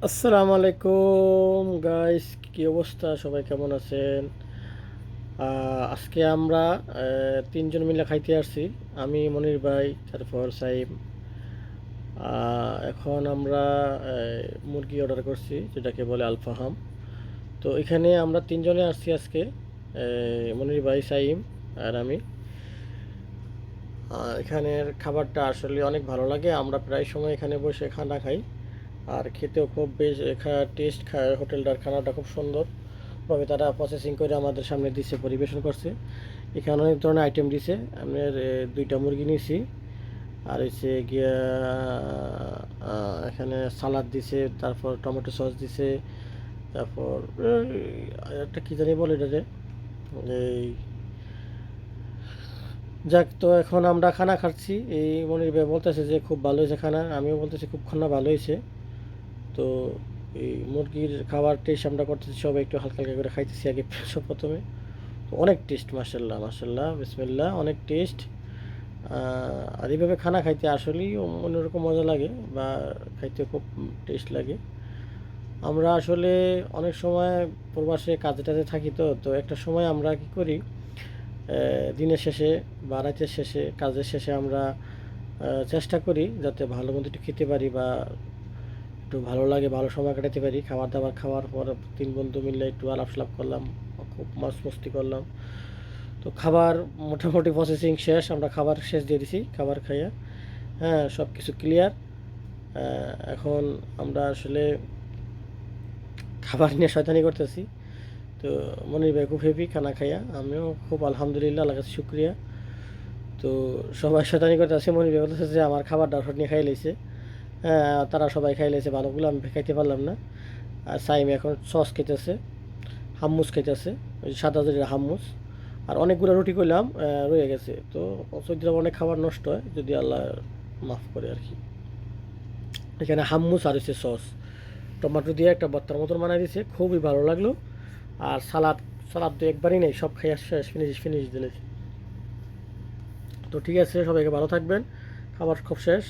আসসালামু আলাইকুম গাইস, কি অবস্থা? সবাই কেমন আছেন? আজকে আমরা তিনজন মিলে খাইতে আসছি। আমি, মনির ভাই, তারপর সাইম। এখন আমরা মুরগি অর্ডার করছি, যেটাকে বলে আলফাহাম। তো এখানে আমরা তিনজনে আসছি আজকে, মনির ভাই, সাইম আর আমি। এখানের খাবারটা আসলে অনেক ভালো লাগে। আমরা প্রায় সময় এখানে বসে খানা খাই, আর খেতেও খুব বেশ টেস্ট খায়। হোটেলটার খানাটা খুব সুন্দর ভাবে তারা প্রসেসিং করে আমাদের সামনে দিছে, পরিবেশন করছে। এখানে অনেক ধরনের আইটেম দিছে। আপনার দুইটা মুরগি নিয়েছি, আর হচ্ছে গিয়া এখানে সালাদ দিছে, তারপর টমেটো সস দিছে, তারপর একটা কী জানি বলে এটাতে, এই যাক। তো এখন আমরা খানা খাচ্ছি। এই মনির ভাই বলতেছে যে খুব ভালো হয়েছে খানা, আমিও বলতেছি খুব খানা ভালো হয়েছে। তো এই মুরগির খাবার টেস্ট আমরা করতেছি, সবাই একটু হালকা হালকা করে খাইতেছি আগে সব প্রথমে। অনেক টেস্ট, মাশাল্লাহ মাশাল্লাহ, বিসমিল্লাহ, অনেক টেস্ট। আর এইভাবে খানা খাইতে আসলেই অন্যরকম মজা লাগে, বা খাইতে খুব টেস্ট লাগে। আমরা আসলে অনেক সময় প্রবাসে কাজে টাজে থাকি, তো তো একটা সময় আমরা কি করি, দিনের শেষে বা রাতের শেষে, কাজের শেষে আমরা চেষ্টা করি যাতে ভালো মন্দ একটু খেতে পারি, বা একটু ভালো লাগে, ভালো সময় কাটাতে পারি। খাবার দাবার খাওয়ার পর তিন বন্ধু মিলে একটু আলাপ সালাপ করলাম, খুব মাছ মস্তি করলাম। তো খাবার মোটামুটি প্রসেসিং শেষ, আমরা খাবার শেষ দিয়ে দিছি, খাবার খাইয়া। হ্যাঁ, সব কিছু ক্লিয়ার। এখন আমরা আসলে খাবার নিয়ে শয়তানি করতেছি। তো মনির ভাই খুব হেভি খানা খাইয়া, আমিও খুব আলহামদুলিল্লাহ, আল্লাহর কাছে শুক্রিয়া। তো সবাই শয়তানি করতেছে, মনির ভাই বলতেছে যে আমার খাবারটা সব নিয়ে খাই লাইছে। হ্যাঁ, তারা সবাই খাই লাইছে, ভালোগুলো আমি খাইতে পারলাম না। আর সাইম এখন সস খেতেছে, হাম্মুস খাইতেছে, ওই সাদা যেটা হাম্মুস। আর অনেকগুলো রুটি করলাম, রয়ে গেছে। তো সৌদি আরবে অনেক খাবার নষ্ট হয়, যদি আল্লাহ মাফ করে আর কি। এখানে হাম্মুস আর হচ্ছে সস, টমেটো দিয়ে একটা ভর্তার মতন বানাই দিয়েছে, খুবই ভালো লাগলো। আর সালাদ, সালাদ তো একবারই নেই, সব খাই শেষ, ফিনিশ ফিনিশ দিলে। তো ঠিক আছে, সবাইকে ভালো থাকবেন, খাবার খুব শেষ।